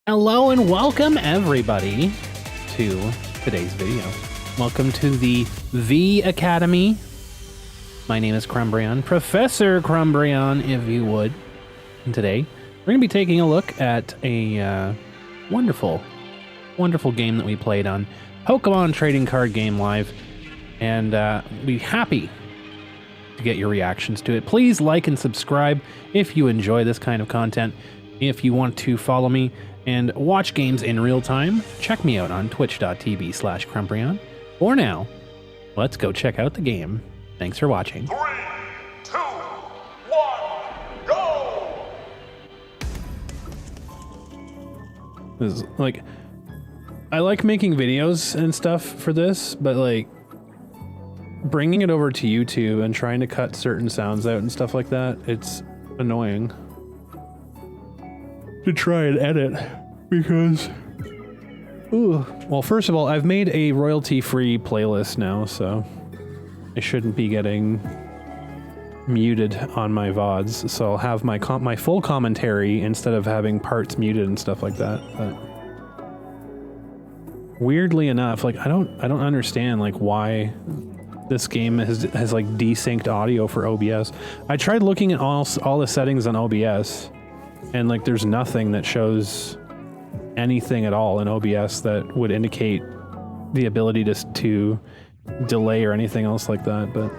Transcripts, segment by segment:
Hello and welcome everybody to today's video. Welcome to the Vee Academy. My name is Crumbrion, Professor Crumbrion, if you would. And today, we're going to be taking a look at a wonderful game that we played on Pokemon Trading Card Game Live. And be happy to get your reactions to it. Please like and subscribe if you enjoy this kind of content. If you want to follow me and watch games in real time, check me out on twitch.tv/Crumbrion. For now, let's go check out the game. Thanks for watching. 3, 2, 1, go! This is, like, I like making videos and stuff for this, but like bringing it over to YouTube and trying to cut certain sounds out and stuff like that, it's annoying to try and edit because well, first of all, I've made a royalty-free playlist now, so I shouldn't be getting muted on my VODs, so I'll have my full commentary instead of having parts muted and stuff like that. But weirdly enough, like I don't understand like why this game has like desynced audio for OBS. I tried looking at all the settings on OBS, and like there's nothing that shows anything at all in OBS that would indicate the ability to delay or anything else like that. But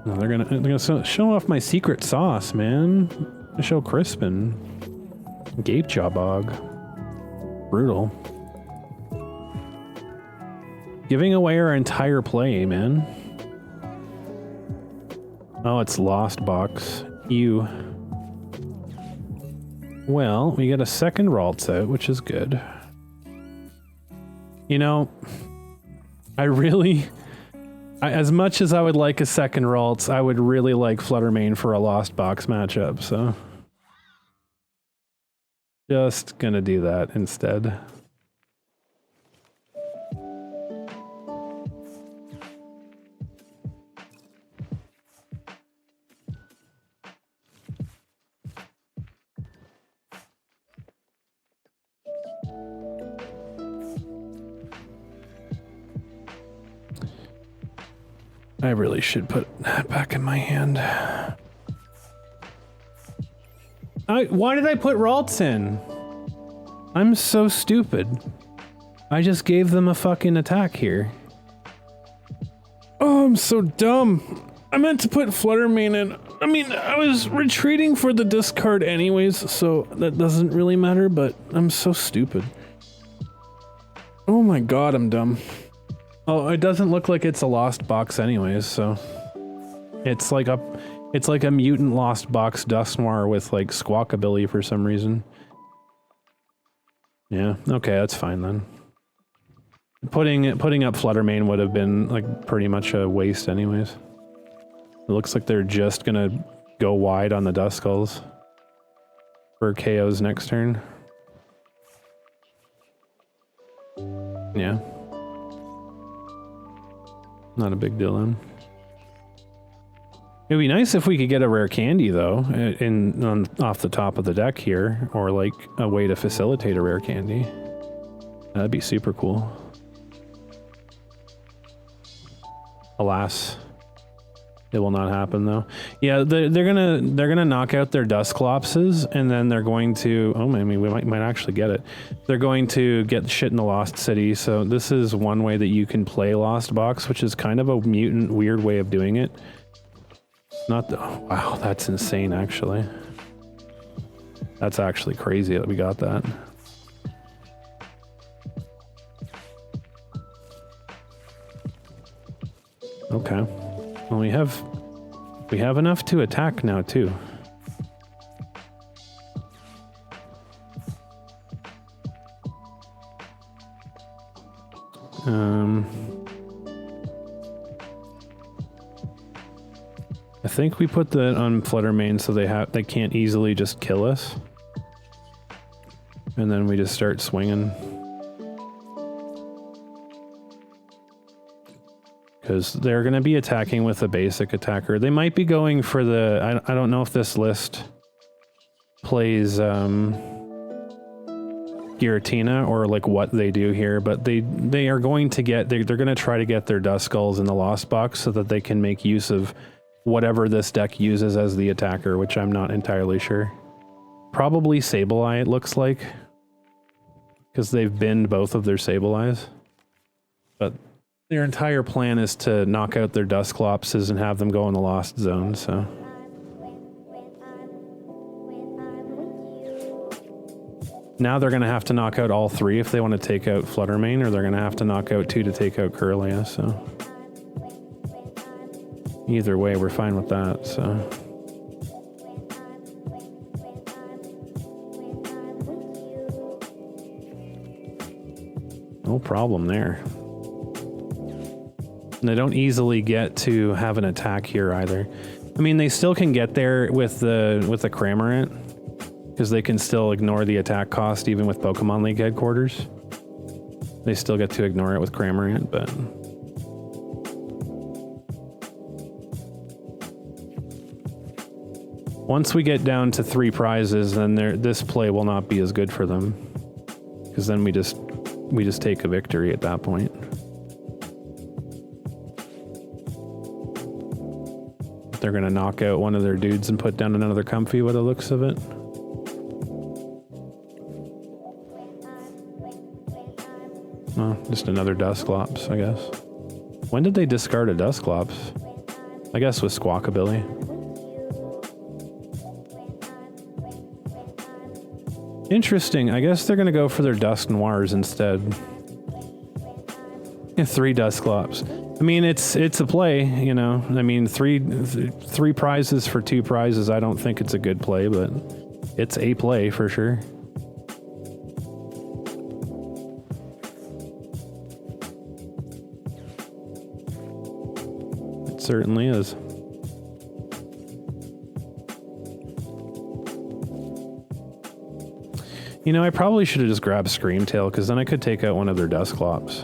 no, they're gonna show off my secret sauce, man. Show Crispin, Gape Jawbog. Brutal. Giving away our entire play, man. Oh, it's Lost Box. Ew. Well, we get a second Ralts out, which is good. You know, as much as I would like a second Ralts, I would really like Fluttermane for a Lost Box matchup, so just gonna do that instead. I really should put that back in my hand. Why did I put Ralts in? I'm so stupid. I just gave them a fucking attack here. Oh, I'm so dumb. I meant to put Fluttermane in. I mean, I was retreating for the discard anyways, so that doesn't really matter, but I'm so stupid. Oh my god, I'm dumb. Oh, it doesn't look like it's a Lost Box anyways, so it's like a mutant Lost Box Dusknoir with like Squawkabilly for some reason. Yeah, okay, that's fine then. Putting up Fluttermane would have been like pretty much a waste anyways. It looks like they're just gonna go wide on the Duskulls for KO's next turn. Yeah. Not a big deal then. It'd be nice if we could get a rare candy though, off the top of the deck here, or like a way to facilitate a rare candy. That'd be super cool. Alas, it will not happen though. Yeah, they're gonna knock out their Dusclopses, and then they're going to. Oh, I mean, we might actually get it. They're going to get shit in the Lost City. So this is one way that you can play Lost Box, which is kind of a mutant, weird way of doing it. Not the. Oh, wow, that's insane. Actually, that's actually crazy that we got that. Okay. Well, we have enough to attack now too. I think we put that on Fluttermane so they can't easily just kill us. And then we just start swinging. because they're going to be attacking with a basic attacker. They might be going for the... I don't know if this list plays Giratina or like what they do here, but they are going to get... They're going to try to get their Duskulls in the Lost Box so that they can make use of whatever this deck uses as the attacker, which I'm not entirely sure. Probably Sableye, it looks like, because they've binned both of their Sableyes. But their entire plan is to knock out their Dusclopses and have them go in the Lost Zone, so... Now they're going to have to knock out all 3 if they want to take out Fluttermane, or they're going to have to knock out 2 to take out Kirlia, so... Either way, we're fine with that, so... No problem there. And they don't easily get to have an attack here either. I mean, they still can get there with the Cramorant, because they can still ignore the attack cost even with Pokemon League headquarters. They still get to ignore it with Cramorant, but... Once we get down to 3 prizes, then this play will not be as good for them. Because then we just take a victory at that point. They're going to knock out one of their dudes and put down another Comfy by the looks of it. Oh, just another Dusclops, I guess. When did they discard a Dusclops? I guess with Squawkabilly. Interesting. I guess they're going to go for their Dusknoirs instead. Yeah, 3 Dusclops. I mean, it's a play, you know. I mean, three prizes for 2 prizes. I don't think it's a good play, but it's a play for sure. It certainly is. You know, I probably should have just grabbed Screamtail, because then I could take out one of their Dusclops.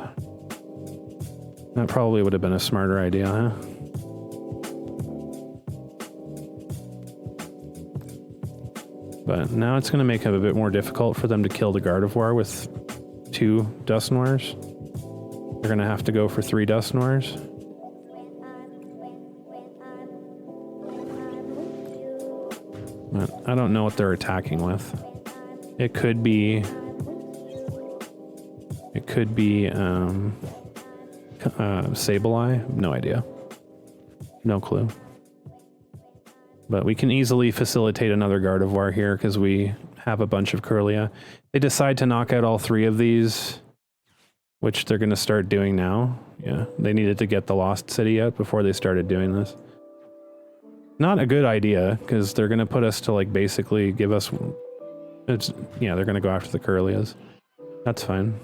That probably would have been a smarter idea, huh? But now it's going to make it a bit more difficult for them to kill the Gardevoir with 2 Dusknoirs. They're going to have to go for 3 Dusknoirs. But I don't know what they're attacking with. It could be Sableye? No idea. No clue. But we can easily facilitate another Gardevoir here because we have a bunch of Kirlia. They decide to knock out all 3 of these, which they're going to start doing now. Yeah, they needed to get the Lost City out before they started doing this. Not a good idea, because they're going to put us to, like, basically give us... yeah, they're going to go after the Kirlias. That's fine.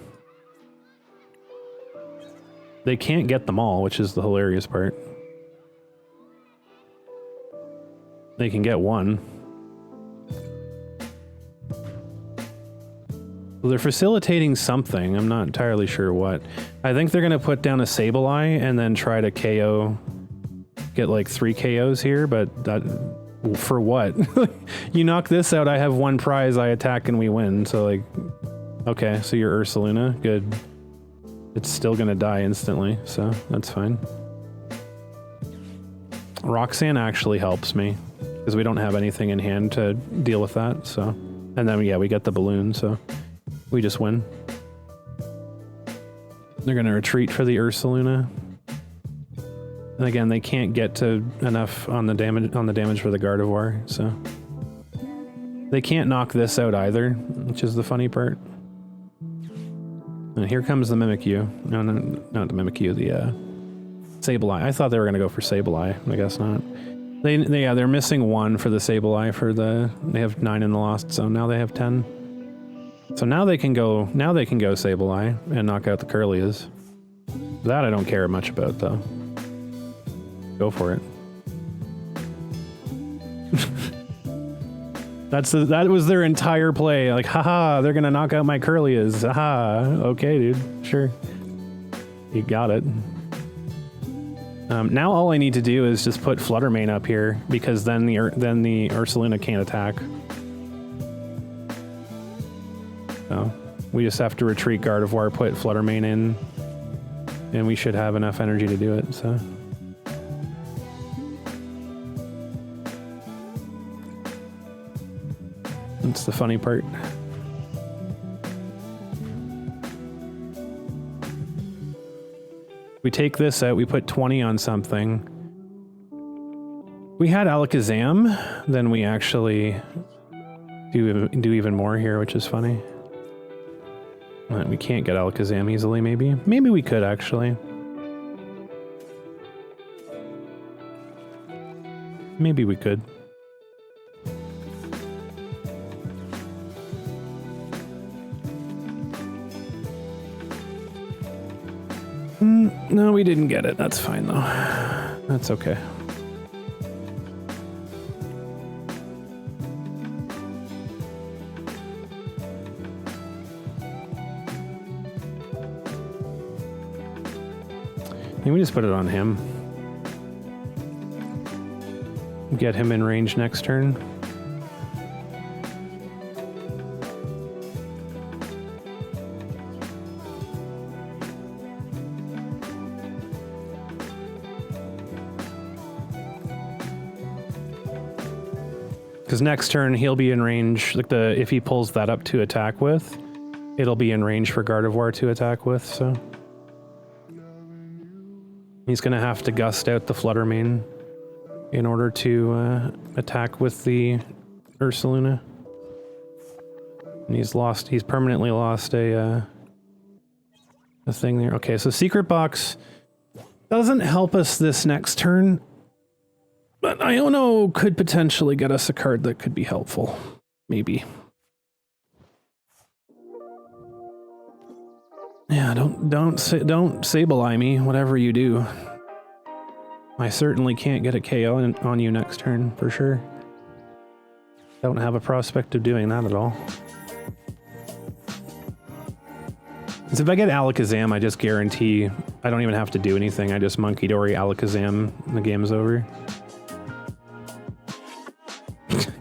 They can't get them all, which is the hilarious part. They can get one. Well, they're facilitating something. I'm not entirely sure what. I think they're going to put down a Sableye and then try to KO... Get like 3 KOs here, but that... For what? You knock this out, I have 1 prize, I attack and we win. So like, okay, so you're Ursaluna, good. It's still gonna die instantly, so that's fine. Roxanne actually helps me, because we don't have anything in hand to deal with that, so. And then, yeah, we get the balloon, so we just win. They're gonna retreat for the Ursaluna. And again, they can't get to enough on the damage for the Gardevoir, so they can't knock this out either, which is the funny part. And here comes the Mimikyu. No, not the Mimikyu, the Sableye. I thought they were gonna go for Sableye. I guess not. They're missing 1 for the Sableye for the. They have 9 in the Lost Zone. Now they have 10. So now they can go. Now they can go Sableye and knock out the Kirlias. That I don't care much about though. Go for it. That was their entire play. Like, haha, they're gonna knock out my Kirlias. Haha, okay, dude, sure. You got it. Now all I need to do is just put Fluttermane up here, because then the Ursaluna can't attack. So we just have to retreat Gardevoir, put Fluttermane in, and we should have enough energy to do it. So that's the funny part. We take this out, we put 20 on something. We had Alakazam, then we actually do even more here, which is funny. We can't get Alakazam easily, maybe. Maybe we could, actually. Maybe we could. No, we didn't get it. That's fine, though. That's okay. Can we just put it on him? Get him in range next turn. Because next turn he'll be in range, like if he pulls that up to attack with, it'll be in range for Gardevoir to attack with, so. He's gonna have to gust out the Fluttermane in order to attack with the Ursaluna. And he's permanently lost a thing there. Okay, so Secret Box doesn't help us this next turn. But Iono could potentially get us a card that could be helpful. Maybe. Yeah, don't Sableye me, whatever you do. I certainly can't get a KO on you next turn, for sure. Don't have a prospect of doing that at all. Because if I get Alakazam, I just guarantee I don't even have to do anything. I just Monkey Dory Alakazam and the game's over.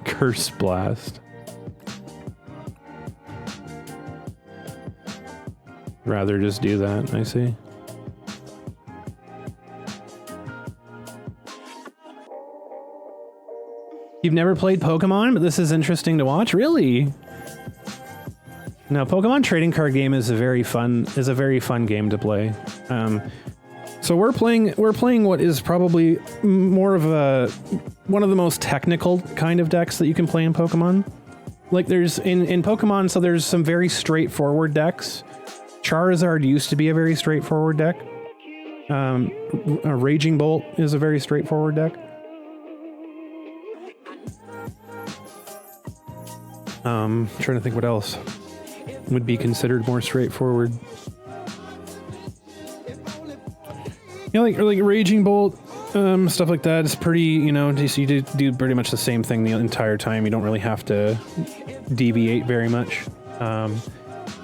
Curse Blast. Rather just do that, I see. You've never played Pokemon, but this is interesting to watch? Really? No, Pokemon trading card game is a very fun game to play. So we're playing what is probably more of one of the most technical kind of decks that you can play in Pokemon. Like there's in Pokemon, so there's some very straightforward decks. Charizard used to be a very straightforward deck. A Raging Bolt is a very straightforward deck. Trying to think what else would be considered more straightforward. You know, like Raging Bolt, stuff like that is pretty, you know, you do pretty much the same thing the entire time. You don't really have to deviate very much.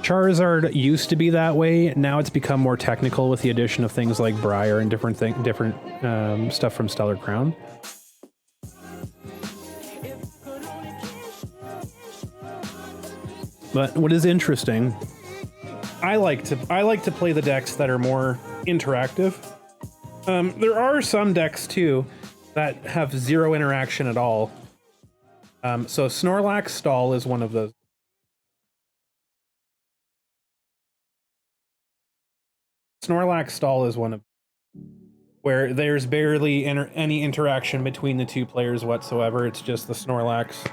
Charizard used to be that way. Now it's become more technical with the addition of things like Briar and different stuff from Stellar Crown. But what is interesting, I like to play the decks that are more interactive. There are some decks too that have zero interaction at all. So Snorlax Stall is one of those. Snorlax Stall is one of where there's barely any interaction between the two players whatsoever. It's just the Snorlax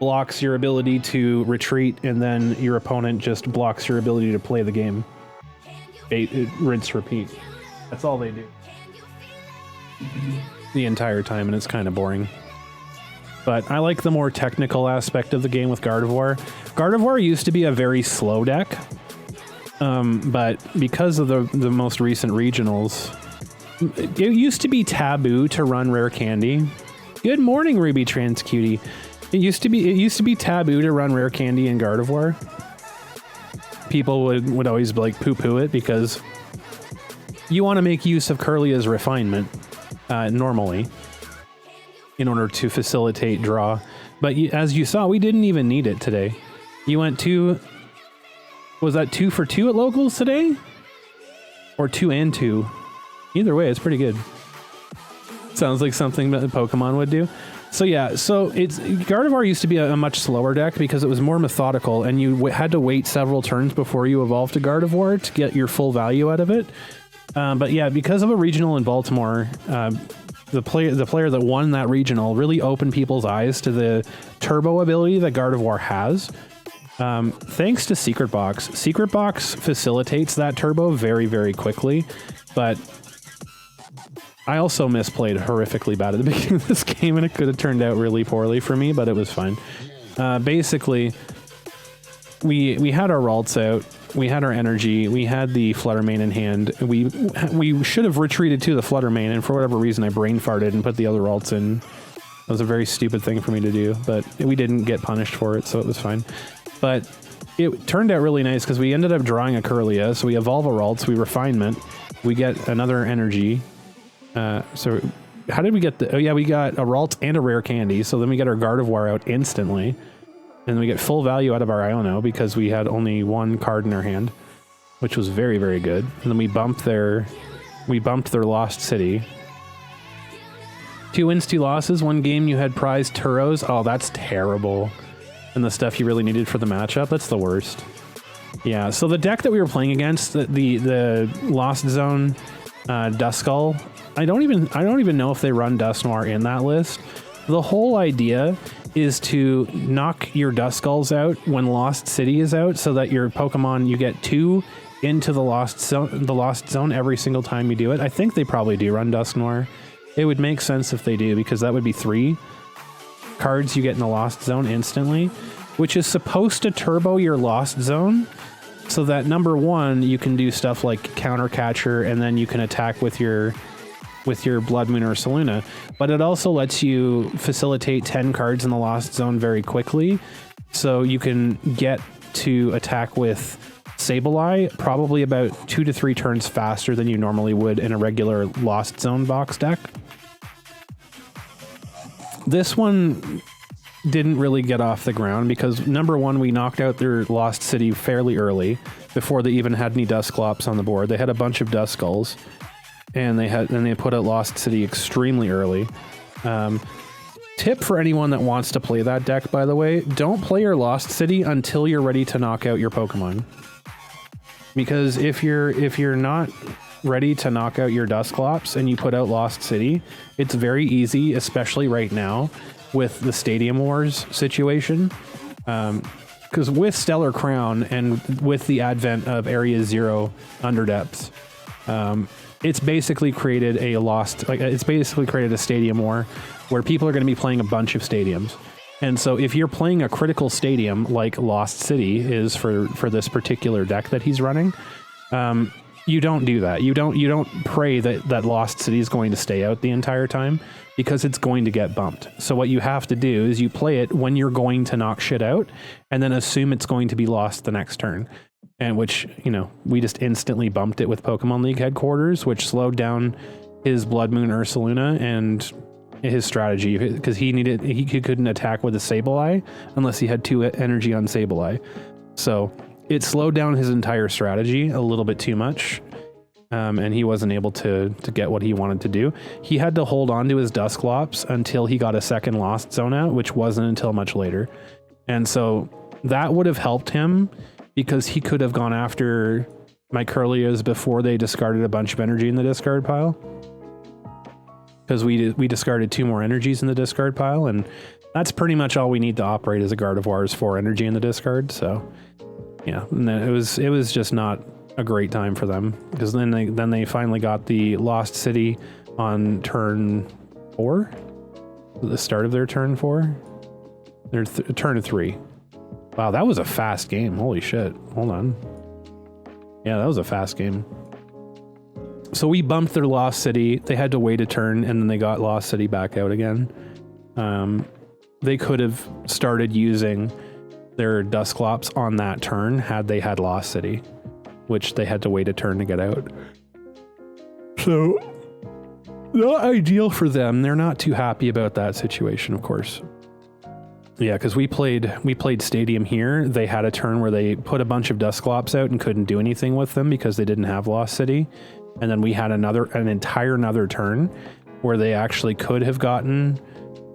blocks your ability to retreat, and then your opponent just blocks your ability to play the game. Rinse, repeat. That's all they do. The entire time, and it's kind of boring. But I like the more technical aspect of the game with Gardevoir. Gardevoir used to be a very slow deck, but because of the most recent regionals, it used to be taboo to run Rare Candy. Good morning, Ruby Trans Cutie. It used to be taboo to run Rare Candy in Gardevoir. People would always like poo-poo it because you want to make use of Kirlia's refinement. normally in order to facilitate draw. But as you saw, we didn't even need it today. You went 2... Was that 2 for 2 at locals today? Or 2 and 2? Either way, it's pretty good. Sounds like something that Pokemon would do. So yeah, so Gardevoir used to be a much slower deck because it was more methodical, and you had to wait several turns before you evolved to Gardevoir to get your full value out of it. But yeah, because of a regional in Baltimore, the player that won that regional really opened people's eyes to the turbo ability that Gardevoir has. Thanks to Secret Box. Secret Box facilitates that turbo very, very quickly, but I also misplayed horrifically bad at the beginning of this game, and it could have turned out really poorly for me, but it was fine. Basically, we had our Ralts out, we had our energy, we had the Flutter Mane in hand. We should have retreated to the Flutter Mane, and for whatever reason, I brain farted and put the other Ralts in. That was a very stupid thing for me to do, but we didn't get punished for it, so it was fine. But it turned out really nice because we ended up drawing a Curlia, so we evolve a Ralts, we refinement, we get another energy. So how did we get the... Oh yeah, we got a Ralts and a rare candy, so then we get our Gardevoir out instantly. And then we get full value out of our Iono because we had only one card in our hand, which was very, very good. And then we bumped their Lost City. 2 wins, 2 losses. 1 game you had prized Turos. Oh, that's terrible. And the stuff you really needed for the matchup, that's the worst. Yeah, so the deck that we were playing against, the Lost Zone Duskull, I don't even know if they run Dusknoir in that list. The whole idea is to knock your Duskulls out when Lost City is out, so that your Pokemon, you get 2 into the Lost Zone every single time you do it. I think they probably do run Dusknoir. It would make sense if they do, because that would be 3 cards you get in the Lost Zone instantly, which is supposed to turbo your Lost Zone, so that number 1, you can do stuff like Counter Catcher, and then you can attack with your Blood Moon or Ursaluna, but it also lets you facilitate 10 cards in the Lost Zone very quickly, so you can get to attack with Sableye probably about 2 to 3 turns faster than you normally would in a regular Lost Zone box deck. This one didn't really get off the ground because, number 1, we knocked out their Lost City fairly early before they even had any Dusclops on the board. They had a bunch of Duskulls, and they put out Lost City extremely early. Tip for anyone that wants to play that deck, by the way, don't play your Lost City until you're ready to knock out your Pokemon. Because if you're not ready to knock out your Dusclops and you put out Lost City, it's very easy, especially right now with the Stadium Wars situation. Because with Stellar Crown and with the advent of Area 0 Underdepths, it's basically created a Stadium War where people are going to be playing a bunch of stadiums. And so if you're playing a critical stadium like Lost City is for this particular deck that he's running, you don't do that. You don't pray that Lost City is going to stay out the entire time, because it's going to get bumped. So what you have to do is you play it when you're going to knock shit out, and then assume it's going to be lost the next turn. And which, we just instantly bumped it with Pokemon League headquarters, which slowed down his Blood Moon Ursaluna and his strategy, because he couldn't attack with a Sableye unless he had 2 energy on Sableye. So it slowed down his entire strategy a little bit too much, and he wasn't able to get what he wanted to do. He had to hold on to his Dusclops until he got a second Lost Zone out, which wasn't until much later. And so that would have helped him, because he could have gone after my Curlias before they discarded a bunch of energy in the discard pile. Because we discarded 2 more energies in the discard pile, and that's pretty much all we need to operate as a Gardevoir is 4 energy in the discard. So yeah, and then it was just not a great time for them, because then they finally got the Lost City on turn 4, the start of their turn 4, their turn 3. Wow, that was a fast game. Holy shit! Hold on. Yeah, that was a fast game. So we bumped their Lost City. They had to wait a turn, and then they got Lost City back out again. They could have started using their Dusclops on that turn had they had Lost City, which they had to wait a turn to get out. So Not ideal for them. They're not too happy about that situation, of course. Yeah, because we played Stadium here. They had a turn where they put a bunch of Dusclops out and couldn't do anything with them because they didn't have Lost City. And then we had an entire turn where they actually could have gotten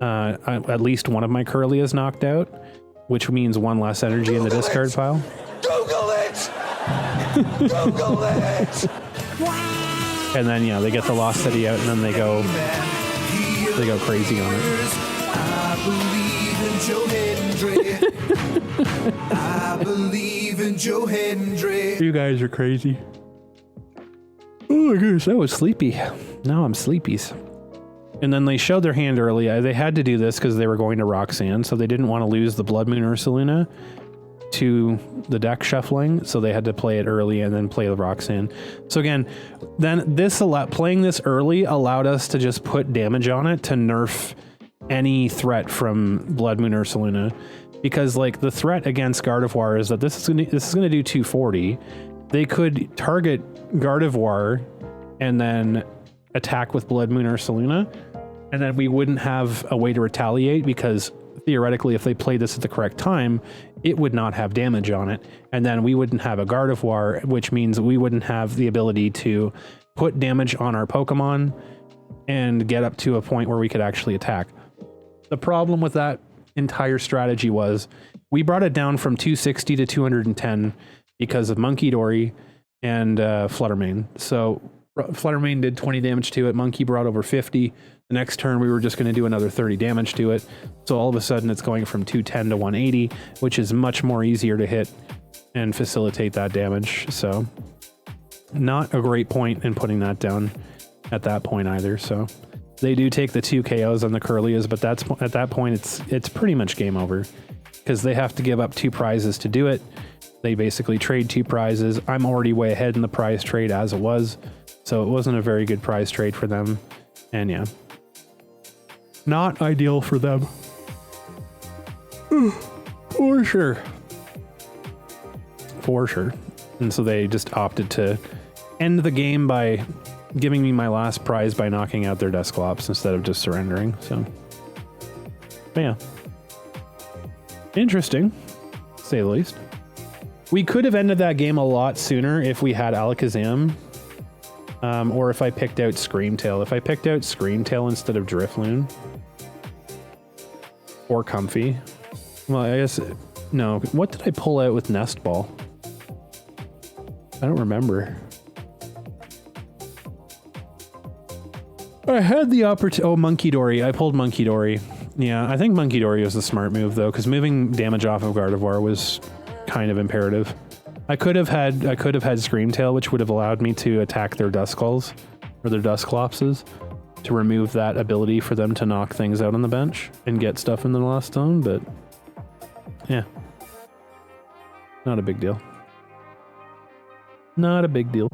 at least one of my Curlias knocked out, which means one less energy in the discard pile. Google it! Google it! And then, yeah, they get the Lost City out, and then they go crazy on it. I believe in Joe Hendry. I believe in Joe Hendry. You guys are crazy. Oh my goodness, I was sleepy. Now I'm sleepies. And then they showed their hand early. They had to do this because they were going to Roxanne, so they didn't want to lose the Blood Moon Ursaluna to the deck shuffling, so they had to play it early and then play the Roxanne. So again, then playing this early allowed us to just put damage on it to nerf any threat from Blood Moon Ursaluna, because like the threat against Gardevoir is that this is going to do 240. They could target Gardevoir and then attack with Blood Moon Ursaluna, and then we wouldn't have a way to retaliate, because theoretically, if they played this at the correct time, it would not have damage on it. And then we wouldn't have a Gardevoir, which means we wouldn't have the ability to put damage on our Pokemon and get up to a point where we could actually attack. The problem with that entire strategy was we brought it down from 260 to 210 because of Monkey Dory and Fluttermane. So Fluttermane did 20 damage to it. Monkey brought over 50. The next turn, we were just going to do another 30 damage to it. So all of a sudden, it's going from 210 to 180, which is much more easier to hit and facilitate that damage. So not a great point in putting that down at that point either. So they do take the 2 KOs on the Curlias, but that's at that point, it's pretty much game over, because they have to give up 2 prizes to do it. They basically trade 2 prizes. I'm already way ahead in the prize trade as it was, so it wasn't a very good prize trade for them. And yeah, not ideal for them. For sure. For sure. And so they just opted to end the game by giving me my last prize by knocking out their Dusclops instead of just surrendering. So, but yeah. Interesting, to say the least. We could have ended that game a lot sooner if we had Alakazam. Or if I picked out Screamtail. If I picked out Screamtail instead of Drifloon. Or Comfy. Well, I guess... No. What did I pull out with Nest Ball? I don't remember. I had the opportunity... Oh, Monkey Dory. I pulled Monkey Dory. Yeah, I think Monkey Dory was the smart move, though, because moving damage off of Gardevoir was kind of imperative. I could have had Screamtail, which would have allowed me to attack their Duskulls or their Dusclopses to remove that ability for them to knock things out on the bench and get stuff in the Lost Zone, but yeah, not a big deal. Not a big deal.